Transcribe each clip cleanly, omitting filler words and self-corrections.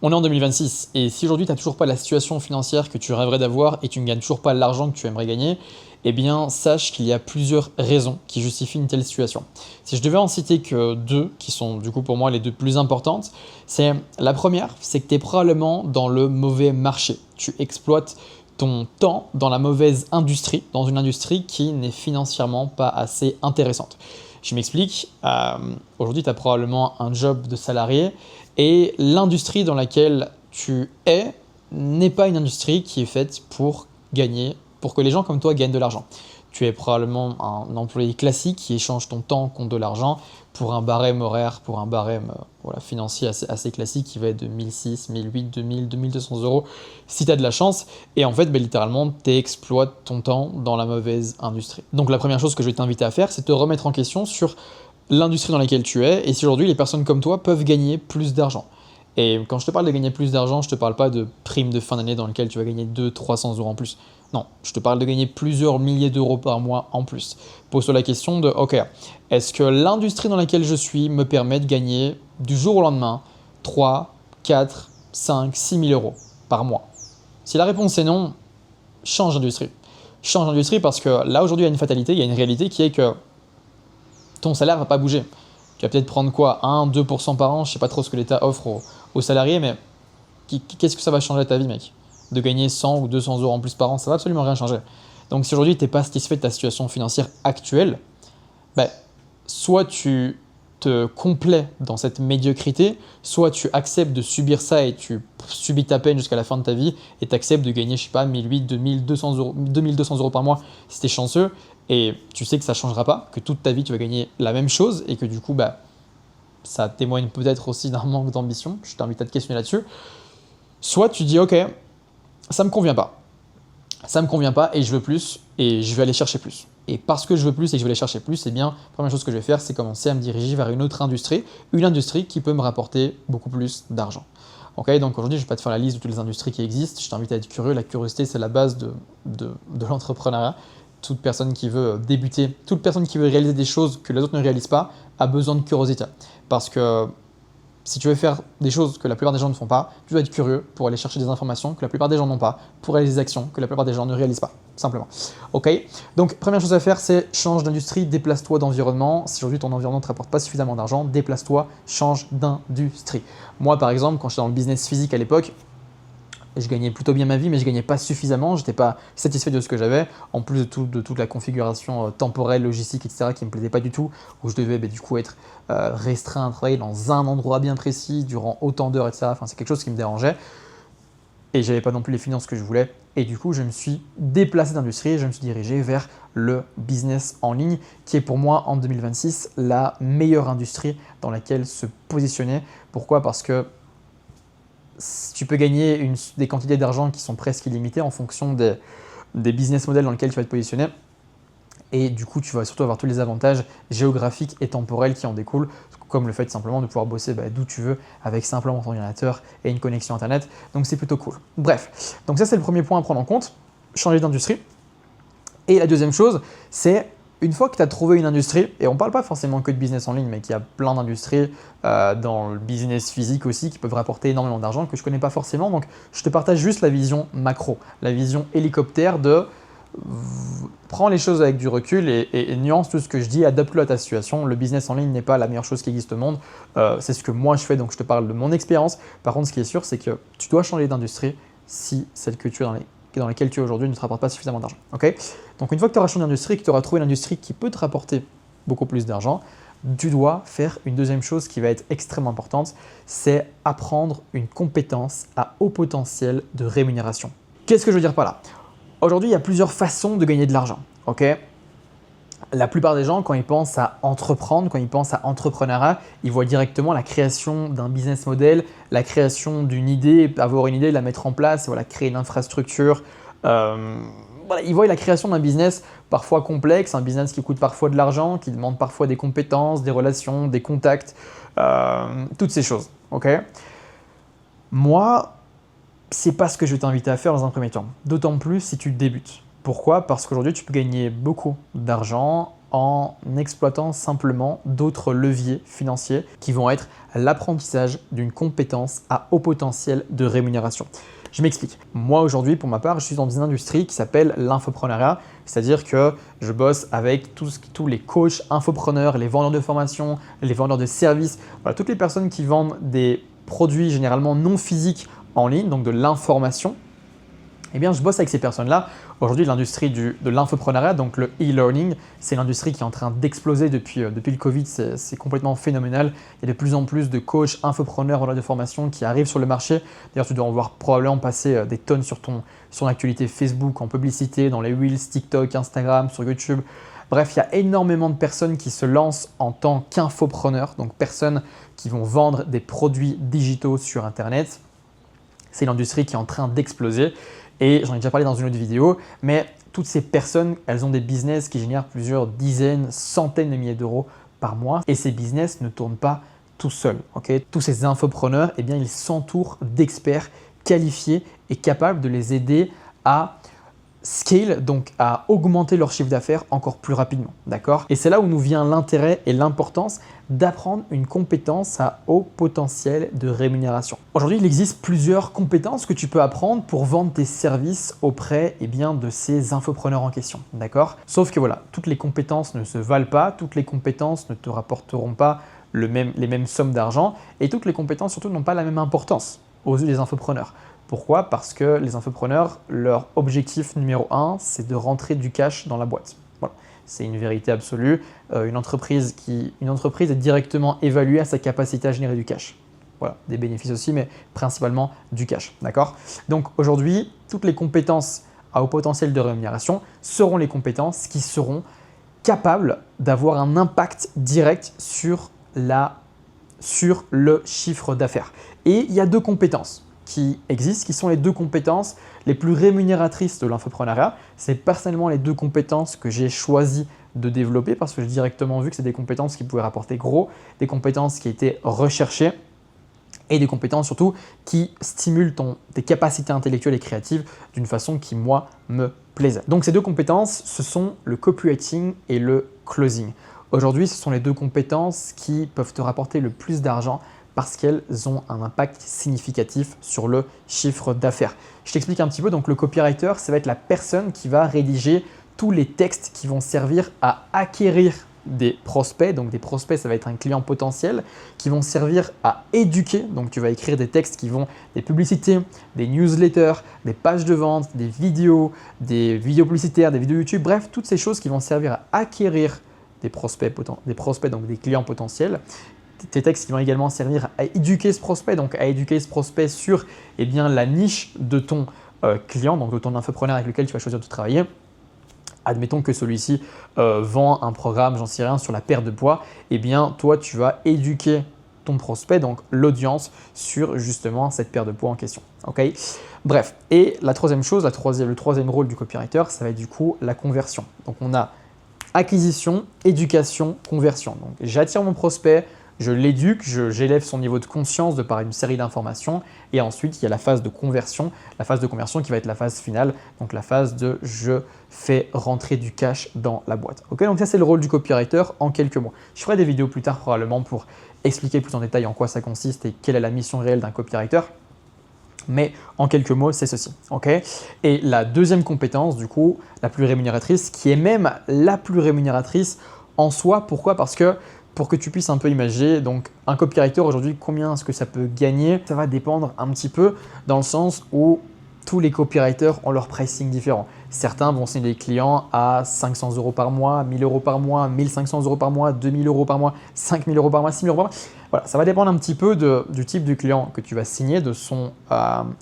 On est en 2026 et si aujourd'hui tu n'as toujours pas la situation financière que tu rêverais d'avoir et tu ne gagnes toujours pas l'argent que tu aimerais gagner, eh bien sache qu'il y a plusieurs raisons qui justifient une telle situation. Si je devais en citer que deux, qui sont du coup pour moi les deux plus importantes, c'est la première, c'est que tu es probablement dans le mauvais marché. Tu exploites ton temps dans la mauvaise industrie, dans une industrie qui n'est financièrement pas assez intéressante. Je m'explique, aujourd'hui tu as probablement un job de salarié et l'industrie dans laquelle tu es n'est pas une industrie qui est faite pour gagner, pour que les gens comme toi gagnent de l'argent. Tu es probablement un employé classique qui échange ton temps contre de l'argent pour un barème horaire, pour un barème financier assez classique qui va être de 1006, 1008, 2000, 2200 euros si tu as de la chance. Et en fait, littéralement, tu exploites ton temps dans la mauvaise industrie. Donc la première chose que je vais t'inviter à faire, c'est te remettre en question sur l'industrie dans laquelle tu es et si aujourd'hui les personnes comme toi peuvent gagner plus d'argent. Et quand je te parle de gagner plus d'argent, je ne te parle pas de primes de fin d'année dans lesquelles tu vas gagner 200-300 euros en plus. Non, je te parle de gagner plusieurs milliers d'euros par mois en plus. Pose-toi la question de, ok, est-ce que l'industrie dans laquelle je suis me permet de gagner du jour au lendemain 3, 4, 5, 6 000 euros par mois? Si la réponse est non, change d'industrie. Change d'industrie parce que là aujourd'hui il y a une fatalité, il y a une réalité qui est que ton salaire ne va pas bouger. Tu vas peut-être prendre quoi, 1-2% par an, je ne sais pas trop ce que l'État offre aux salariés, mais qu'est-ce que ça va changer à ta vie, mec? De gagner 100 ou 200 euros en plus par an, ça va absolument rien changer. Donc si aujourd'hui tu n'es pas satisfait de ta situation financière actuelle, soit tu te complais dans cette médiocrité, soit tu acceptes de subir ça et tu subis ta peine jusqu'à la fin de ta vie et tu acceptes de gagner, je sais pas, 1008, 2200 euros, 2200 euros par mois si tu es chanceux et tu sais que ça ne changera pas, que toute ta vie tu vas gagner la même chose et que du coup, ça témoigne peut-être aussi d'un manque d'ambition. Je t'invite à te questionner là-dessus. Soit tu dis, ok, ça me convient pas. Ça me convient pas et je veux plus et je vais aller chercher plus. Et parce que je veux plus et que je vais aller chercher plus, eh bien, la première chose que je vais faire, c'est commencer à me diriger vers une autre industrie, une industrie qui peut me rapporter beaucoup plus d'argent. Ok, donc aujourd'hui, je ne vais pas te faire la liste de toutes les industries qui existent, je t'invite à être curieux, la curiosité, c'est la base de l'entrepreneuriat. Toute personne qui veut débuter, toute personne qui veut réaliser des choses que les autres ne réalisent pas, a besoin de curiosité. Parce que si tu veux faire des choses que la plupart des gens ne font pas, tu dois être curieux pour aller chercher des informations que la plupart des gens n'ont pas, pour réaliser des actions que la plupart des gens ne réalisent pas, simplement. Ok. Donc, première chose à faire, c'est change d'industrie, déplace-toi d'environnement. Si aujourd'hui ton environnement ne te rapporte pas suffisamment d'argent, déplace-toi, change d'industrie. Moi, par exemple, quand j'étais dans le business physique à l'époque, je gagnais plutôt bien ma vie, mais je gagnais pas suffisamment, je n'étais pas satisfait de ce que j'avais, en plus de toute la configuration temporelle, logistique, etc., qui ne me plaisait pas du tout, où je devais du coup être restreint à travailler dans un endroit bien précis, durant autant d'heures, etc. Enfin, c'est quelque chose qui me dérangeait, et j'avais pas non plus les finances que je voulais, et du coup, je me suis déplacé d'industrie, et je me suis dirigé vers le business en ligne, qui est pour moi, en 2026, la meilleure industrie dans laquelle se positionner. Pourquoi? Parce que tu peux gagner des quantités d'argent qui sont presque illimitées en fonction des business models dans lesquels tu vas te positionner. Et du coup, tu vas surtout avoir tous les avantages géographiques et temporels qui en découlent, comme le fait simplement de pouvoir bosser d'où tu veux avec simplement ton ordinateur et une connexion Internet. Donc, c'est plutôt cool. Bref, donc ça, c'est le premier point à prendre en compte, changer d'industrie. Et la deuxième chose, c'est une fois que tu as trouvé une industrie, et on ne parle pas forcément que de business en ligne, mais qu'il y a plein d'industries dans le business physique aussi qui peuvent rapporter énormément d'argent que je ne connais pas forcément. Donc, je te partage juste la vision macro, la vision hélicoptère de prends les choses avec du recul et nuance tout ce que je dis, adapte-le à ta situation. Le business en ligne n'est pas la meilleure chose qui existe au monde. C'est ce que moi je fais, donc je te parle de mon expérience. Par contre, ce qui est sûr, c'est que tu dois changer d'industrie si celle que tu es dans laquelle tu es aujourd'hui ne te rapporte pas suffisamment d'argent. Okay, donc une fois que tu auras changé d'industrie, que tu auras trouvé une industrie qui peut te rapporter beaucoup plus d'argent, tu dois faire une deuxième chose qui va être extrêmement importante, c'est apprendre une compétence à haut potentiel de rémunération. Qu'est-ce que je veux dire par là? Aujourd'hui, il y a plusieurs façons de gagner de l'argent. Okay, la plupart des gens, quand ils pensent à entreprendre, quand ils pensent à entrepreneuriat, ils voient directement la création d'un business model, la création d'une idée, avoir une idée, la mettre en place, et voilà, créer une infrastructure. Ils voient la création d'un business parfois complexe, un business qui coûte parfois de l'argent, qui demande parfois des compétences, des relations, des contacts, toutes ces choses. Okay, moi, c'est pas ce que je vais t'inviter à faire dans un premier temps, d'autant plus si tu débutes. Pourquoi? Parce qu'aujourd'hui, tu peux gagner beaucoup d'argent en exploitant simplement d'autres leviers financiers qui vont être l'apprentissage d'une compétence à haut potentiel de rémunération. Je m'explique. Moi aujourd'hui, pour ma part, je suis dans une industrie qui s'appelle l'infopreneuriat, c'est-à-dire que je bosse avec tous les coachs infopreneurs, les vendeurs de formation, les vendeurs de services, voilà, toutes les personnes qui vendent des produits généralement non physiques en ligne, donc de l'information. Eh bien, je bosse avec ces personnes-là. Aujourd'hui, l'industrie de l'infopreneuriat, donc le e-learning, c'est l'industrie qui est en train d'exploser depuis le Covid. C'est complètement phénoménal. Il y a de plus en plus de coachs, infopreneurs, vendeurs de formation qui arrivent sur le marché. D'ailleurs, tu dois en voir probablement passer des tonnes sur ton actualité Facebook, en publicité, dans les Reels, TikTok, Instagram, sur YouTube. Bref, il y a énormément de personnes qui se lancent en tant qu'infopreneurs, donc personnes qui vont vendre des produits digitaux sur Internet. C'est l'industrie qui est en train d'exploser. Et j'en ai déjà parlé dans une autre vidéo, mais toutes ces personnes, elles ont des business qui génèrent plusieurs dizaines, centaines de milliers d'euros par mois. Et ces business ne tournent pas tout seuls. Okay, tous ces infopreneurs, eh bien, ils s'entourent d'experts qualifiés et capables de les aider à scale, donc à augmenter leur chiffre d'affaires encore plus rapidement. D'accord ? Et c'est là où nous vient l'intérêt et l'importance d'apprendre une compétence à haut potentiel de rémunération. Aujourd'hui, il existe plusieurs compétences que tu peux apprendre pour vendre tes services auprès de ces infopreneurs en question. D'accord ? Sauf que voilà, toutes les compétences ne se valent pas, toutes les compétences ne te rapporteront pas les mêmes sommes d'argent et toutes les compétences surtout n'ont pas la même importance aux yeux des infopreneurs. Pourquoi ? Parce que les infopreneurs, leur objectif numéro 1, c'est de rentrer du cash dans la boîte. Voilà. C'est une vérité absolue. Une entreprise est directement évaluée à sa capacité à générer du cash. Voilà, des bénéfices aussi, mais principalement du cash. D'accord ? Donc aujourd'hui, toutes les compétences à haut potentiel de rémunération seront les compétences qui seront capables d'avoir un impact direct sur le chiffre d'affaires. Et il y a deux compétences qui existent, qui sont les deux compétences les plus rémunératrices de l'infopreneuriat. C'est personnellement les deux compétences que j'ai choisi de développer parce que j'ai directement vu que c'est des compétences qui pouvaient rapporter gros, des compétences qui étaient recherchées et des compétences surtout qui stimulent tes capacités intellectuelles et créatives d'une façon qui, moi, me plaisait. Donc ces deux compétences, ce sont le copywriting et le closing. Aujourd'hui, ce sont les deux compétences qui peuvent te rapporter le plus d'argent parce qu'elles ont un impact significatif sur le chiffre d'affaires. Je t'explique un petit peu. Donc le copywriter, ça va être la personne qui va rédiger tous les textes qui vont servir à acquérir des prospects. Donc des prospects, ça va être un client potentiel, qui vont servir à éduquer. Donc tu vas écrire des textes qui vont des publicités, des newsletters, des pages de vente, des vidéos publicitaires, des vidéos YouTube, bref, toutes ces choses qui vont servir à acquérir des prospects, donc des clients potentiels. Tes textes qui vont également servir à éduquer ce prospect, donc à éduquer ce prospect sur la niche de ton client, donc de ton infopreneur avec lequel tu vas choisir de travailler. Admettons que celui-ci vend un programme, j'en sais rien, sur la perte de poids. Eh bien, toi, tu vas éduquer ton prospect, donc l'audience, sur justement cette perte de poids en question. Okay ? Bref, et la troisième chose, le troisième rôle du copywriter, ça va être du coup la conversion. Donc, on a acquisition, éducation, conversion. Donc, j'attire mon prospect, je l'éduque, j'élève son niveau de conscience de par une série d'informations et ensuite il y a la phase de conversion qui va être la phase finale, donc la phase de je fais rentrer du cash dans la boîte. Okay, donc ça c'est le rôle du copywriter en quelques mots. Je ferai des vidéos plus tard probablement pour expliquer plus en détail en quoi ça consiste et quelle est la mission réelle d'un copywriter. Mais en quelques mots, c'est ceci. Okay, et la deuxième compétence, du coup, la plus rémunératrice, qui est même la plus rémunératrice en soi. Pourquoi ? Parce que pour que tu puisses un peu imaginer, donc un copywriter aujourd'hui, combien est-ce que ça peut gagner ? Ça va dépendre un petit peu dans le sens où tous les copywriters ont leur pricing différent. Certains vont signer des clients à 500 € par mois, 1000 € par mois, 1500 € par mois, 2000 € par mois, 5000 € par mois, 6000 € par mois. Voilà, ça va dépendre un petit peu du type de client que tu vas signer, de son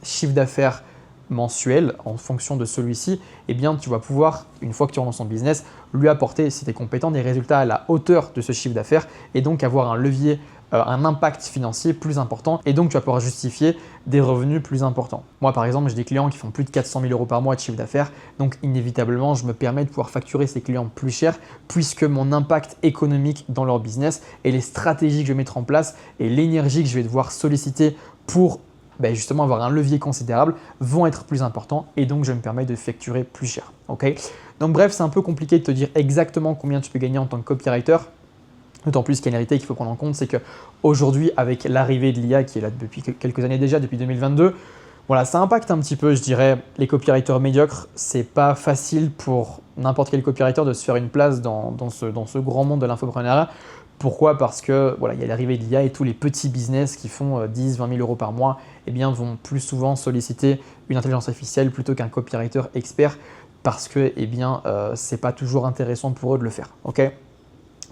chiffre d'affaires mensuel. En fonction de celui-ci, eh bien, tu vas pouvoir, une fois que tu rentres dans son business, lui apporter, si tu es compétent, des résultats à la hauteur de ce chiffre d'affaires et donc avoir un levier, un impact financier plus important et donc tu vas pouvoir justifier des revenus plus importants. Moi, par exemple, j'ai des clients qui font plus de 400 000 € par mois de chiffre d'affaires, donc inévitablement, je me permets de pouvoir facturer ces clients plus cher puisque mon impact économique dans leur business et les stratégies que je vais mettre en place et l'énergie que je vais devoir solliciter pour ben justement avoir un levier considérable, vont être plus importants et donc je me permets de facturer plus cher. Ok, donc bref, c'est un peu compliqué de te dire exactement combien tu peux gagner en tant que copywriter. D'autant plus qu'il y a une réalité qu'il faut prendre en compte, c'est qu'aujourd'hui, avec l'arrivée de l'IA qui est là depuis quelques années déjà, depuis 2022, voilà, ça impacte un petit peu, je dirais, les copywriters médiocres. C'est pas facile pour n'importe quel copywriter de se faire une place dans ce grand monde de l'infoprenariat. Pourquoi? Parce que voilà, il y a l'arrivée de l'IA et tous les petits business qui font 10, 20 000 euros par mois, eh bien, vont plus souvent solliciter une intelligence artificielle plutôt qu'un copywriter expert parce que eh bien, c'est pas toujours intéressant pour eux de le faire. Ok,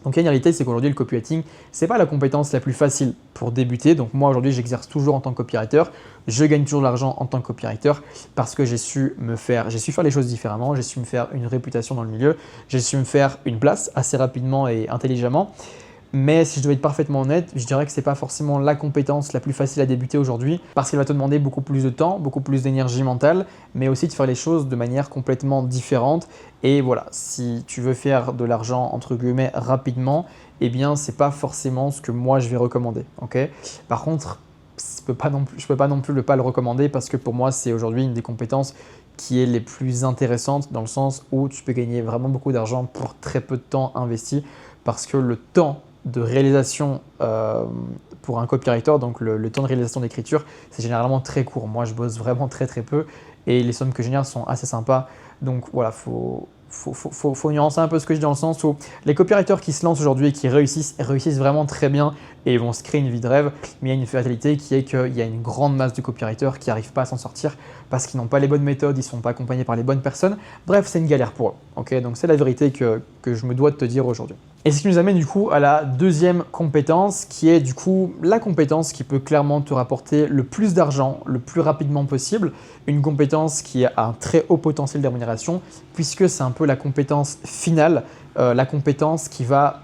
donc il y a une réalité, c'est qu'aujourd'hui le copywriting, c'est pas la compétence la plus facile pour débuter. Donc moi aujourd'hui j'exerce toujours en tant que copywriter, je gagne toujours de l'argent en tant que copywriter parce que j'ai su faire les choses différemment, j'ai su me faire une réputation dans le milieu, j'ai su me faire une place assez rapidement et intelligemment. Mais si je devais être parfaitement honnête, je dirais que ce n'est pas forcément la compétence la plus facile à débuter aujourd'hui parce qu'elle va te demander beaucoup plus de temps, beaucoup plus d'énergie mentale, mais aussi de faire les choses de manière complètement différente. Et voilà, si tu veux faire de l'argent entre guillemets rapidement, eh bien c'est pas forcément ce que moi je vais recommander. Okay, par contre, je peux pas non plus ne pas le recommander parce que pour moi c'est aujourd'hui une des compétences qui est les plus intéressantes dans le sens où tu peux gagner vraiment beaucoup d'argent pour très peu de temps investi parce que le temps de réalisation pour un copywriter, donc le temps de réalisation d'écriture, c'est généralement très court. Moi, je bosse vraiment très peu et les sommes que je génère sont assez sympas. Donc voilà, faut nuancer un peu ce que je dis dans le sens où les copywriters qui se lancent aujourd'hui et qui réussissent vraiment très bien et vont se créer une vie de rêve, mais il y a une fatalité qui est qu'il y a une grande masse de copywriters qui n'arrivent pas à s'en sortir parce qu'ils n'ont pas les bonnes méthodes, ils ne sont pas accompagnés par les bonnes personnes. Bref, c'est une galère pour eux. Okay, donc c'est la vérité que je me dois de te dire aujourd'hui. Et ce qui nous amène du coup à la deuxième compétence qui est du coup la compétence qui peut clairement te rapporter le plus d'argent le plus rapidement possible. Une compétence qui a un très haut potentiel de rémunération puisque c'est un peu la compétence finale, la compétence qui va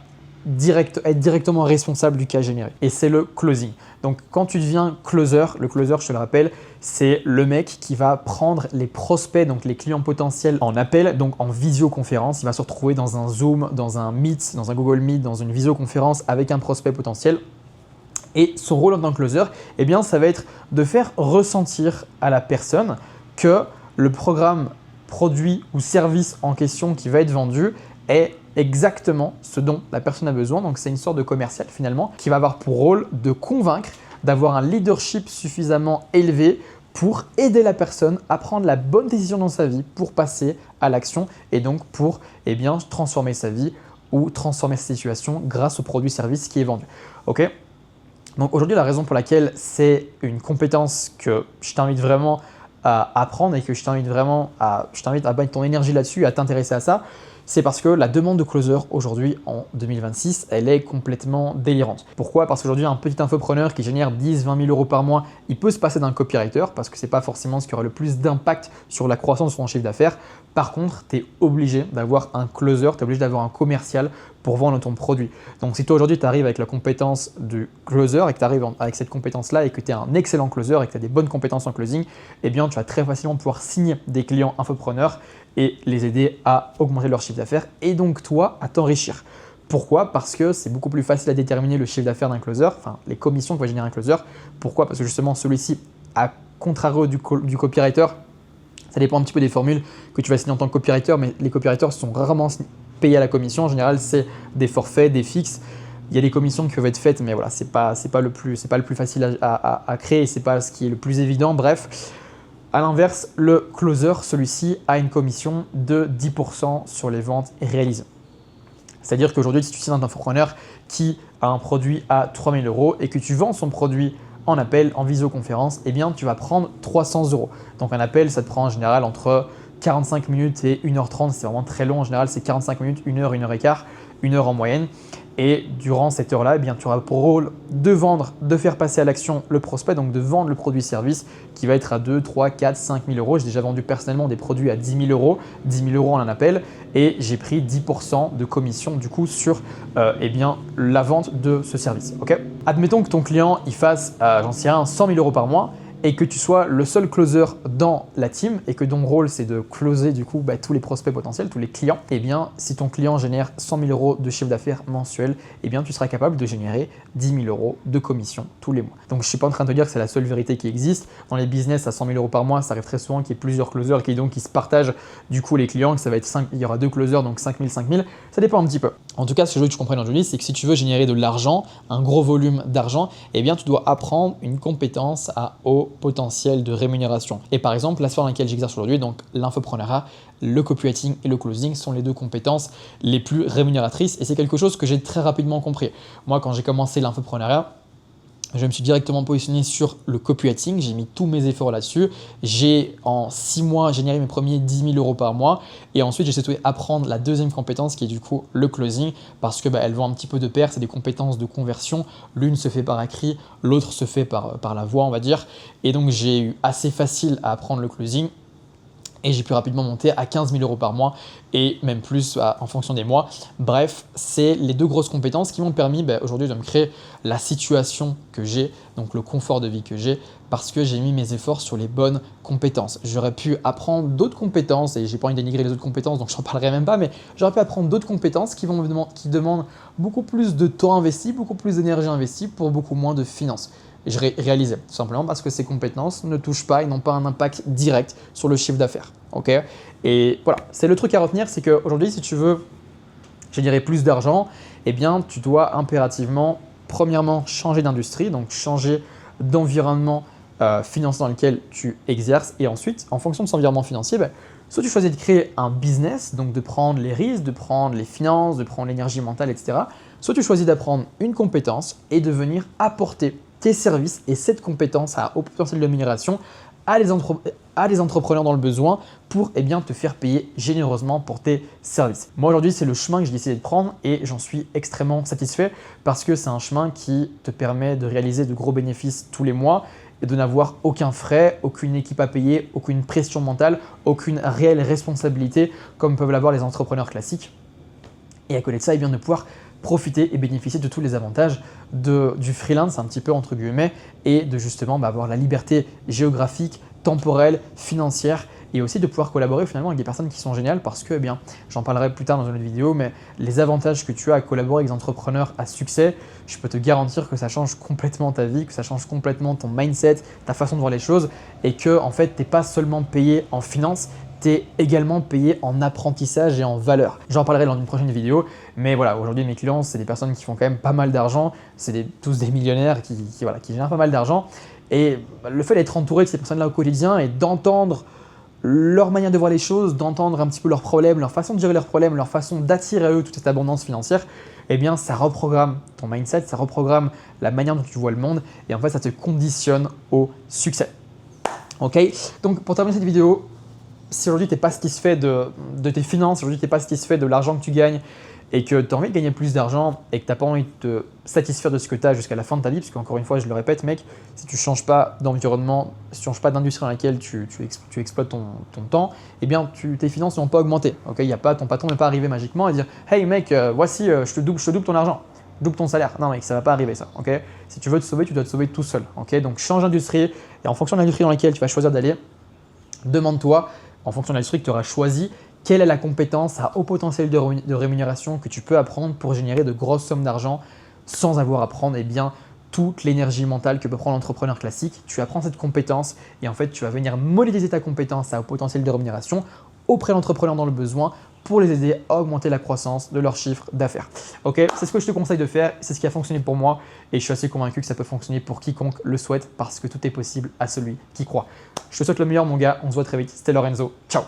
être directement responsable du cas généré. Et c'est le closing. Donc quand tu deviens closer, le closer, je te le rappelle, c'est le mec qui va prendre les prospects, donc les clients potentiels en appel, donc en visioconférence. Il va se retrouver dans un Zoom, dans un Meet, dans un Google Meet, dans une visioconférence avec un prospect potentiel. Et son rôle en tant que closer, eh bien, ça va être de faire ressentir à la personne que le programme, produit ou service en question qui va être vendu est exactement ce dont la personne a besoin. Donc c'est une sorte de commercial finalement qui va avoir pour rôle de convaincre, d'avoir un leadership suffisamment élevé pour aider la personne à prendre la bonne décision dans sa vie pour passer à l'action et donc pour transformer sa vie ou transformer sa situation grâce au produit-service qui est vendu. Ok ? Donc aujourd'hui, la raison pour laquelle c'est une compétence que je t'invite vraiment à apprendre et que je t'invite à mettre ton énergie là-dessus, à t'intéresser à ça, c'est parce que la demande de closer aujourd'hui en 2026, elle est complètement délirante. Pourquoi? Parce qu'aujourd'hui, un petit infopreneur qui génère 10, 20 000 euros par mois, il peut se passer d'un copywriter parce que ce n'est pas forcément ce qui aura le plus d'impact sur la croissance de son chiffre d'affaires. Par contre, tu es obligé d'avoir un closer, tu es obligé d'avoir un commercial pour vendre ton produit. Donc si toi aujourd'hui tu arrives avec la compétence du closer et que tu arrives avec cette compétence-là et que tu es un excellent closer et que tu as des bonnes compétences en closing, eh bien tu vas très facilement pouvoir signer des clients infopreneurs et les aider à augmenter leur chiffre d'affaires et donc toi à t'enrichir. Pourquoi? Parce que c'est beaucoup plus facile à déterminer le chiffre d'affaires d'un closer, enfin les commissions que va générer un closer. Pourquoi? Parce que justement celui-ci, à contrario du copywriter, ça dépend un petit peu des formules que tu vas signer en tant que copywriter, mais les copywriters sont rarement payés à la commission. En général, c'est des forfaits, des fixes. Il y a des commissions qui peuvent être faites, mais voilà, c'est pas le plus facile à créer et c'est pas ce qui est le plus évident. Bref, à l'inverse, le closer, celui-ci, a une commission de 10% sur les ventes réalisées. C'est-à-dire qu'aujourd'hui, si tu signes un infopreneur qui a un produit à 3 000 euros et que tu vends son produit en appel, en visioconférence, eh bien, tu vas prendre 300 euros. Donc, un appel, ça te prend en général entre 45 minutes et 1h30. C'est vraiment très long. En général, c'est 45 minutes, 1 heure, 1 heure et quart, 1 heure en moyenne. Et durant cette heure-là, eh bien, tu auras pour rôle de vendre, de faire passer à l'action le prospect, donc de vendre le produit-service qui va être à 2, 3, 4, 5 000 euros. J'ai déjà vendu personnellement des produits à 10 000 euros, 10 000 euros en un appel et j'ai pris 10% de commission du coup sur la vente de ce service. Okay, admettons que ton client il fasse, j'en sais rien, 100 000 euros par mois et que tu sois le seul closer dans la team et que ton rôle c'est de closer du coup tous les prospects potentiels, tous les clients, et bien si ton client génère 100 000 euros de chiffre d'affaires mensuel, et bien tu seras capable de générer 10 000 euros de commission tous les mois. Donc je suis pas en train de te dire que c'est la seule vérité qui existe. Dans les business à 100 000 euros par mois, ça arrive très souvent qu'il y ait plusieurs closers qui se partagent du coup les clients, que ça va être 5, il y aura 2 closers donc 5 000, 5 000, ça dépend un petit peu. En tout cas, ce que je veux que tu comprennes aujourd'hui, c'est que si tu veux générer de l'argent, un gros volume d'argent, eh bien tu dois apprendre une compétence à haut potentiel de rémunération. Et par exemple, la sphère dans laquelle j'exerce aujourd'hui, donc l'infopreneuriat, le copywriting et le closing sont les 2 compétences les plus rémunératrices et c'est quelque chose que j'ai très rapidement compris. Moi, quand j'ai commencé l'infopreneuriat, je me suis directement positionné sur le copywriting, j'ai mis tous mes efforts là-dessus. J'ai en 6 mois généré mes premiers 10 000 euros par mois et ensuite j'ai souhaité apprendre la deuxième compétence qui est du coup le closing parce que elles vont un petit peu de pair, c'est des compétences de conversion. L'une se fait par écrit, l'autre se fait par la voix on va dire. Et donc j'ai eu assez facile à apprendre le closing. Et j'ai pu rapidement monter à 15 000 euros par mois et même plus en fonction des mois. Bref, c'est les 2 grosses compétences qui m'ont permis aujourd'hui de me créer la situation que j'ai, donc le confort de vie que j'ai, parce que j'ai mis mes efforts sur les bonnes compétences. J'aurais pu apprendre d'autres compétences et j'ai pas envie de dénigrer les autres compétences, donc j'en parlerai même pas, mais j'aurais pu apprendre d'autres compétences qui demandent beaucoup plus de temps investi, beaucoup plus d'énergie investie pour beaucoup moins de finances. Et je réalisais tout simplement parce que ces compétences ne touchent pas et n'ont pas un impact direct sur le chiffre d'affaires. Okay, et voilà, c'est le truc à retenir, c'est qu'aujourd'hui, si tu veux générer plus d'argent, eh bien, tu dois impérativement, premièrement, changer d'industrie, donc changer d'environnement financier dans lequel tu exerces. Et ensuite, en fonction de cet environnement financier, soit tu choisis de créer un business, donc de prendre les risques, de prendre les finances, de prendre l'énergie mentale, etc. Soit tu choisis d'apprendre une compétence et de venir apporter tes services et cette compétence à haut potentiel de rémunération à des entrepreneurs dans le besoin pour te faire payer généreusement pour tes services. Moi aujourd'hui, c'est le chemin que j'ai décidé de prendre et j'en suis extrêmement satisfait parce que c'est un chemin qui te permet de réaliser de gros bénéfices tous les mois et de n'avoir aucun frais, aucune équipe à payer, aucune pression mentale, aucune réelle responsabilité comme peuvent l'avoir les entrepreneurs classiques. Et à côté de ça, de pouvoir profiter et bénéficier de tous les avantages du freelance, un petit peu entre guillemets, et de justement avoir la liberté géographique, temporelle, financière et aussi de pouvoir collaborer finalement avec des personnes qui sont géniales parce que, j'en parlerai plus tard dans une autre vidéo, mais les avantages que tu as à collaborer avec des entrepreneurs à succès, je peux te garantir que ça change complètement ta vie, que ça change complètement ton mindset, ta façon de voir les choses et que en fait, tu n'es pas seulement payé en finance, tu es également payé en apprentissage et en valeur. J'en parlerai dans une prochaine vidéo, mais voilà, aujourd'hui mes clients, c'est des personnes qui font quand même pas mal d'argent, c'est tous des millionnaires qui génèrent pas mal d'argent. Et le fait d'être entouré de ces personnes-là au quotidien et d'entendre leur manière de voir les choses, d'entendre un petit peu leurs problèmes, leur façon de gérer leurs problèmes, leur façon d'attirer à eux toute cette abondance financière, ça reprogramme ton mindset, ça reprogramme la manière dont tu vois le monde et en fait, ça te conditionne au succès. Ok, donc pour terminer cette vidéo, si aujourd'hui tu n'es pas satisfait de tes finances, si aujourd'hui tu n'es pas satisfait de l'argent que tu gagnes et que tu as envie de gagner plus d'argent et que tu n'as pas envie de te satisfaire de ce que tu as jusqu'à la fin de ta vie, parce qu'encore une fois, je le répète, mec, si tu ne changes pas d'environnement, si tu ne changes pas d'industrie dans laquelle tu exploites ton temps, tes finances n'ont pas augmenté. Okay, ton patron n'est pas arrivé magiquement et dire « Hey mec, voici, je te double ton argent, je double ton salaire ». Non mec, ça ne va pas arriver ça. Okay, si tu veux te sauver, tu dois te sauver tout seul. Okay, donc change d'industrie et en fonction de l'industrie dans laquelle tu vas choisir d'aller, demande-toi, en fonction de l'industrie que tu auras choisi, quelle est la compétence à haut potentiel de rémunération que tu peux apprendre pour générer de grosses sommes d'argent sans avoir à prendre toute l'énergie mentale que peut prendre l'entrepreneur classique. Tu apprends cette compétence et en fait, tu vas venir monétiser ta compétence à haut potentiel de rémunération auprès d'entrepreneurs dans le besoin pour les aider à augmenter la croissance de leur chiffre d'affaires. Ok, c'est ce que je te conseille de faire, c'est ce qui a fonctionné pour moi et je suis assez convaincu que ça peut fonctionner pour quiconque le souhaite parce que tout est possible à celui qui croit. Je te souhaite le meilleur mon gars, on se voit très vite, c'était Lorenzo, ciao.